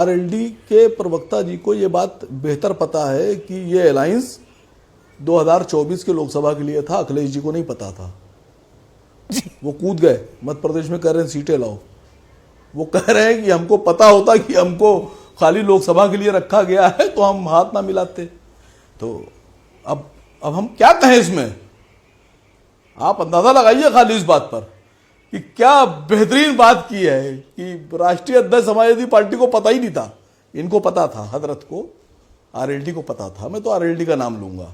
RLD के प्रवक्ता जी को ये बात बेहतर पता है कि ये अलायंस 2024 के लोकसभा के लिए था, अखिलेश जी को नहीं पता था। वो कूद गए, मध्य प्रदेश में कह रहे हैं सीटें लाओ। वो कह रहे हैं कि हमको पता होता कि हमको खाली लोकसभा के लिए रखा गया है तो हम हाथ ना मिलाते। तो अब हम क्या कहें इसमें? आप अंदाजा लगाइए खाली इस बात पर कि क्या बेहतरीन बात की है कि राष्ट्रीय अध्यक्ष समाजवादी पार्टी को पता ही नहीं था। इनको पता था, हजरत को, आरएलडी को पता था। मैं तो आरएलडी का नाम लूंगा।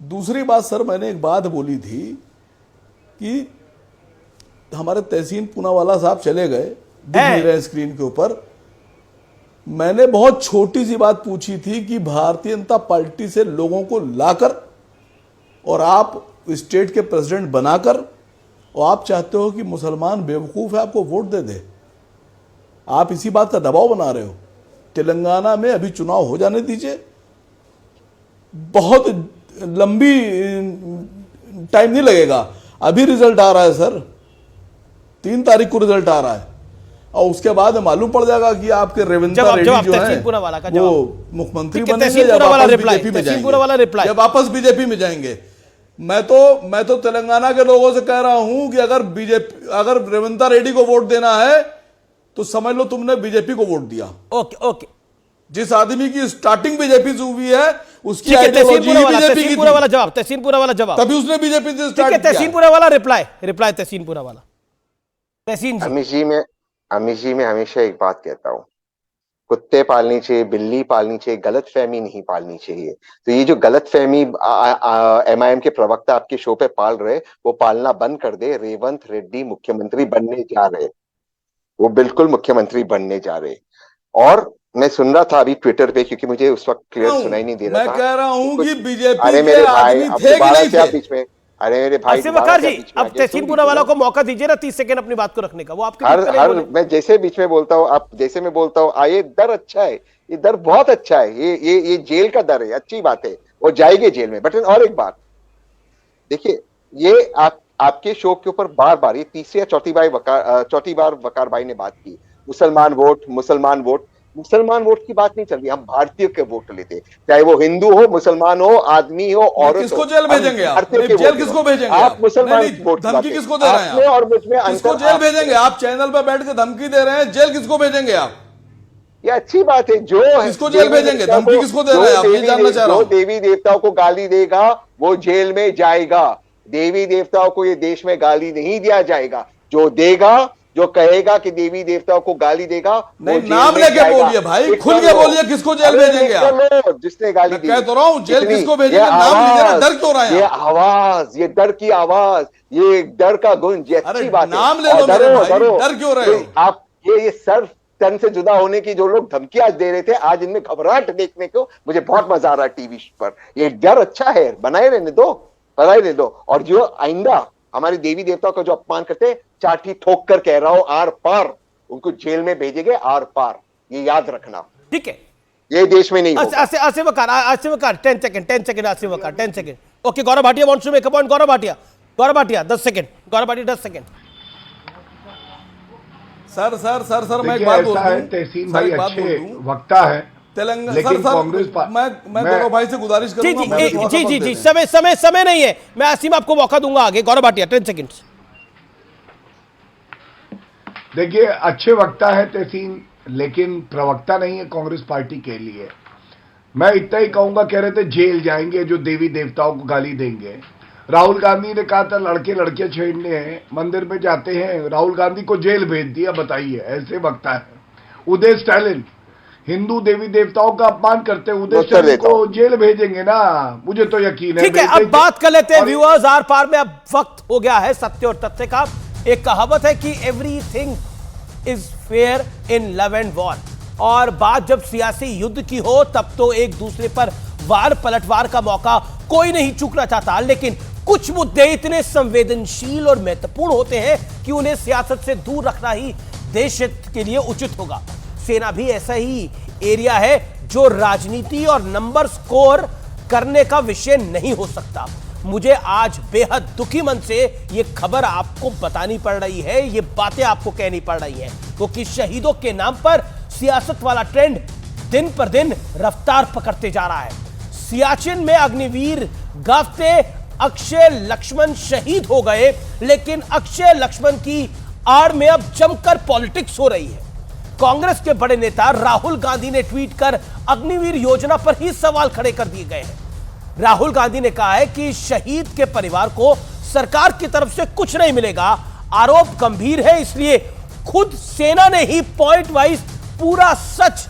दूसरी बात सर, मैंने एक बात बोली थी कि हमारे तहसीन पूनावाला साहब चले गए, दिख नहीं रहे स्क्रीन के ऊपर। मैंने बहुत छोटी सी बात पूछी थी कि भारतीय जनता पार्टी से लोगों को लाकर और आप स्टेट के प्रेसिडेंट बनाकर, और आप चाहते हो कि मुसलमान बेवकूफ है आपको वोट दे दे। आप इसी बात का दबाव बना रहे हो। तेलंगाना में अभी चुनाव हो जाने दीजिए, बहुत लंबी टाइम नहीं लगेगा। अभी रिजल्ट आ रहा है सर, 3 तारीख को रिजल्ट आ रहा है, और उसके बाद मालूम पड़ जाएगा कि आपके रेवंत रेड्डी जो है वो मुख्यमंत्री बनेंगे या वापस बीजेपी में जाएंगे, या वापस बीजेपी में जाएंगे। मैं तो तेलंगाना के लोगों से कह रहा हूं कि अगर रेवंत रेड्डी को वोट देना है तो समझ लो तुमने बीजेपी को वोट दिया। ओके। जिस आदमी की स्टार्टिंग बीजेपी से हुई है उसकी आइडियोलॉजी बीजेपी की थी। वाला जवाब, तहसीनपुरा वाला जवाब, तभी उसने बीजेपी से स्टार्ट किया। तहसीनपुरा वाला रिप्लाई तहसीनपुरा वाला। तहसीन अमित जी, मैं हमेशा एक बात कहता हूं, कुत्ते पालनी चाहिए, बिल्ली पालनी चाहिए, गलतफहमी नहीं पालनी चाहिए। तो ये जो गलतफहमी एमआईएम के प्रवक्ता आपके शो पे पाल रहे, वो पालना बंद कर दे। रेवंत रेड्डी मुख्यमंत्री बनने जा रहे, वो बिल्कुल मुख्यमंत्री बनने जा रहे। और मैं सुन रहा था अभी ट्विटर पे, क्योंकि मुझे उस वक्त क्लियर सुनाई नहीं दे रहा था। मैं कह रहा हूं कि बीजेपी अरे मेरे भाई, थे कि नहीं थे? बीच में, अरे मेरे भाई वकार जी, अब तहसीनपुरा वाला को मौका दीजिए ना 30 सेकंड अपनी बात को रखने का। वो आपके हर मैं जैसे बीच में बोलता हूँ, आप जैसे मैं बोलता हूँ, ये दर अच्छा है, ये दर बहुत अच्छा है, ये जेल का दर है, अच्छी बात है, वो जाएगी जेल में। बट और एक बात देखिए, ये आपके शो के ऊपर बार बार, ये तीसरी या चौथी बार वकार भाई ने बात की, मुसलमान वोट की बात नहीं चल रही। हम भारतीयों के वोट लेते, चाहे वो हिंदू हो, मुसलमान हो, आदमी हो, औरत हो। किसको जेल भेजेंगे आप? जेल किसको भेजेंगे आप? मुसलमान धमकी किसको दे रहे हैं? और मुझमें किसको जेल भेजेंगे आप? चैनल पर बैठ के धमकी दे रहे हैं, जेल किसको भेजेंगे आप? ये अच्छी बात है। जो किसको जेल भेजेंगे? धमकी किसको दे रहे हैं आप? ये जानना चाह रहा हूं। देवी देवताओं को गाली देगा वो जेल में जाएगा। देवी देवताओं को ये देश में गाली नहीं दिया जाएगा। जो देगा, जो कहेगा कि देवी देवताओं को गाली देगा, नहीं, नाम लेके बोलिए भाई, खुल के बोलिए, किसको जेल भेजेंगे आप? जिसने गाली दी। कह तो रहा हूं, जेल किसको भेजेंगे? नाम लीजिए ना। डर क्यों रहा है? ये आवाज, ये डर की आवाज, ये डर का गुंज, ये अच्छी बात है। नाम ले लो मेरे भाई, डर क्यों रहे हो आप? ये सर्व तन से जुदा होने की जो लोग धमकी आज दे रहे थे, आज इनमें घबराहट देखने को मुझे बहुत मजा आ रहा है टीवी पर। ये डर अच्छा है, बनाए रहने दो। और जो आइंदा हमारे देवी देवताओं का जो अपमान करते, चाटी ठोक कर कह रहा हो, आर पार उनको जेल में भेजेंगे, आर पार। ये याद रखना, ठीक है? ये देश में नहीं होगा। Asif Waqar 10 second Asif Waqar 10 second. Okay, Gaurav Bhatia wants to make a point. Gaurav Bhatia 10 second. Gaurav Bhatia 10 second. Sir मैं एक बात बोल दूं। तहसीन भाई अच्छे वक्ता है तेलंगाना। सर मैं गौरव भाई से गुजारिश करूंगा। जी समय नहीं है। मैं आसिम आपको मौका दूंगा आगे। गौरव भाटिया 10 सेकंड। देखिए, अच्छे वक्ता है तहसीन, लेकिन प्रवक्ता नहीं है कांग्रेस पार्टी के लिए। मैं इतना ही कहूंगा, कह रहे थे जेल जाएंगे जो देवी देवताओं को गाली देंगे। राहुल गांधी ने कहा था लड़के लड़के छेड़ने हैं, मंदिर में जाते हैं, राहुल गांधी को जेल भेज दिया। बताइए, ऐसे वक्ता है। उदय स्टालिन हिंदू देवी देवताओं का अपमान करते हैं, उदय स्टालिन को जेल भेजेंगे ना, मुझे तो यकीन है। ठीक है, अब बात कर लेते हैं व्यूअर्स आर पार में। अब वक्त हो गया है सत्य और तथ्य का। एक कहावत है कि everything is fair in love and war, और बात जब सियासी युद्ध की हो तब तो एक दूसरे पर वार पलटवार का मौका कोई नहीं चूकना चाहता। लेकिन कुछ मुद्दे इतने संवेदनशील और महत्वपूर्ण होते हैं कि उन्हें सियासत से दूर रखना ही देश हित के लिए उचित होगा। सेना भी ऐसा ही एरिया है जो राजनीति और नंबर स्कोर करने का विषय नहीं हो सकता। मुझे आज बेहद दुखी मन से यह खबर आपको बतानी पड़ रही है, ये बातें आपको कहनी पड़ रही हैं, क्योंकि शहीदों के नाम पर सियासत वाला ट्रेंड दिन पर दिन रफ्तार पकड़ते जा रहा है। सियाचिन में अग्निवीर गावते अक्षय लक्ष्मण शहीद हो गए, लेकिन अक्षय लक्ष्मण की आड़ में अब जमकर पॉलिटिक्स हो रही है। कांग्रेस के बड़े नेता राहुल गांधी ने ट्वीट कर अग्निवीर योजना पर ही सवाल खड़े कर दिए गए हैं। राहुल गांधी ने कहा है कि शहीद के परिवार को सरकार की तरफ से कुछ नहीं मिलेगा। आरोप गंभीर है, इसलिए खुद सेना ने ही पॉइंट वाइज पूरा सच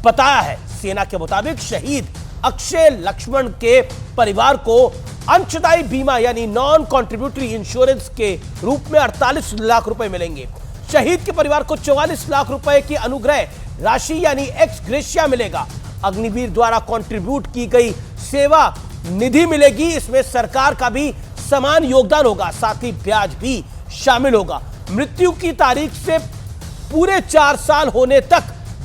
बताया है। सेना के मुताबिक शहीद अक्षय लक्ष्मण के परिवार को अंशदायी बीमा यानी नॉन कॉन्ट्रीब्यूटरी इंश्योरेंस के रूप में 48 लाख रुपए मिलेंगे। शहीद के परिवार को 44 लाख रुपए की अनुग्रह राशि यानी एक्स ग्रेशिया मिलेगा। अग्निवीर द्वारा कंट्रीब्यूट की गई सेवा निधि मिलेगी, इसमें सरकार का भी समान योगदान होगा, साथ ही ब्याज भी शामिल होगा। मृत्यु की तारीख से पूरे 4 साल होने तक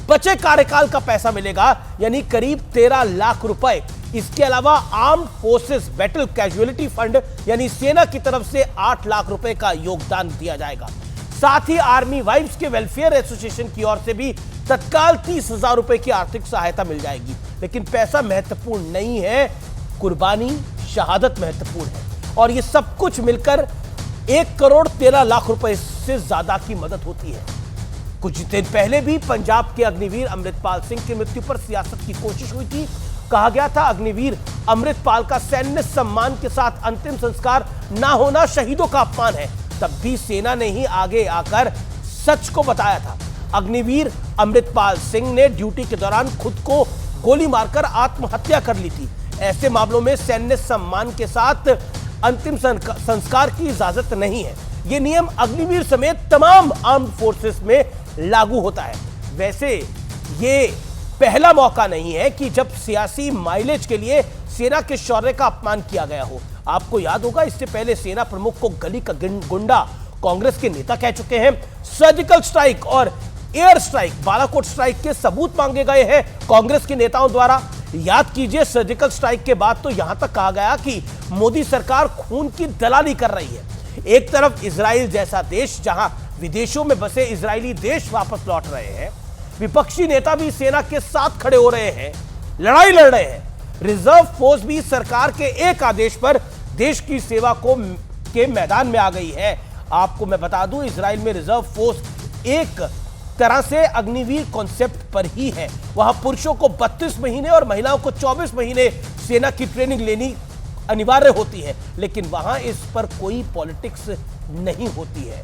बचे कार्यकाल का पैसा मिलेगा, यानी करीब 13 लाख रुपए। इसके अलावा arm forces battle casualty fund यानी सेना की तरफ से 8 लाख रुपए का योगदान दिया जाएगा। साथ ही आर्मी वाइफ्स के वेलफेयर एसोसिएशन की ओर से भी तत्काल 30,000 रुपए की आर्थिक सहायता मिल जाएगी। लेकिन पैसा महत्वपूर्ण नहीं है, कुर्बानी शहादत महत्वपूर्ण है। और ये सब कुछ मिलकर 1 करोड़ 13 लाख रुपए से ज्यादा की मदद होती है। कुछ दिन पहले भी पंजाब के अग्निवीर अमृतपाल सिंह की मृत्यु पर सियासत की कोशिश हुई थी। कहा गया था अग्निवीर अमृतपाल का सैन्य सम्मान के साथ अंतिम संस्कार ना होना शहीदों का अपमान है। तब भी सेना ने ही आगे आकर सच को बताया था। अग्निवीर अमृतपाल सिंह ने ड्यूटी के दौरान खुद को गोली मारकर आत्महत्या कर ली थी। ऐसे मामलों में सैन्य सम्मान के साथ अंतिम संस्कार की इजाजत नहीं है। यह नियम अग्निवीर समेत तमाम आर्म्ड फोर्सेस में लागू होता है। वैसे ये पहला मौका नहीं है कि जब सियासी माइलेज के लिए सेना के शौर्य का अपमान किया गया हो। आपको याद होगा, इससे पहले सेना प्रमुख को गली का गुंडा कांग्रेस के नेता कह चुके हैं। सर्जिकल स्ट्राइक और एयर स्ट्राइक, बालाकोट स्ट्राइक के सबूत मांगे गए हैं कांग्रेस के नेताओं द्वारा। याद कीजिए, सर्जिकल स्ट्राइक के बाद तो यहां तक कहा गया कि मोदी सरकार खून की दलाली कर रही है। एक तरफ इजराइल जैसा देश, जहां विदेशों में बसे इजरायली देश वापस लौट रहे हैं, विपक्षी नेता भी सेना के साथ खड़े हो रहे हैं, लड़ाई लड़ रहे हैं। रिजर्व फोर्स भी सरकार के एक आदेश पर देश की सेवा के मैदान में आ गई है। आपको मैं बता दूं, इजराइल में रिजर्व फोर्स एक तरह से अग्निवीर कॉन्सेप्ट पर ही है। वहां पुरुषों को 32 महीने और महिलाओं को 24 महीने सेना की ट्रेनिंग लेनी अनिवार्य होती है, लेकिन वहां इस पर कोई पॉलिटिक्स नहीं होती है।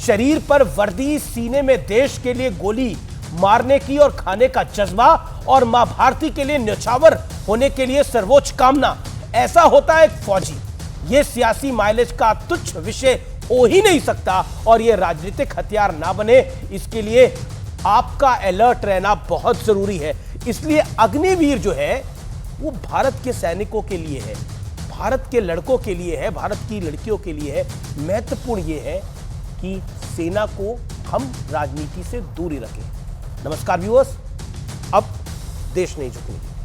शरीर पर वर्दी, सीने में देश के लिए गोली मारने की और खाने का जज्बा और मां भारती के लिए न्यौछावर होने के लिए सर्वोच्च कामना, ऐसा होता है एक फौजी। यह सियासी माइलेज का तुच्छ विषय हो ही नहीं सकता और यह राजनीतिक हथियार ना बने, इसके लिए आपका अलर्ट रहना बहुत जरूरी है। इसलिए अग्निवीर जो है वो भारत के सैनिकों के लिए है, भारत के लड़कों के लिए है, भारत की लड़कियों के लिए है। महत्वपूर्ण यह है कि सेना को हम राजनीति से दूरी रखें। नमस्कार व्यूअर्स, अब देश नहीं झुकेगी।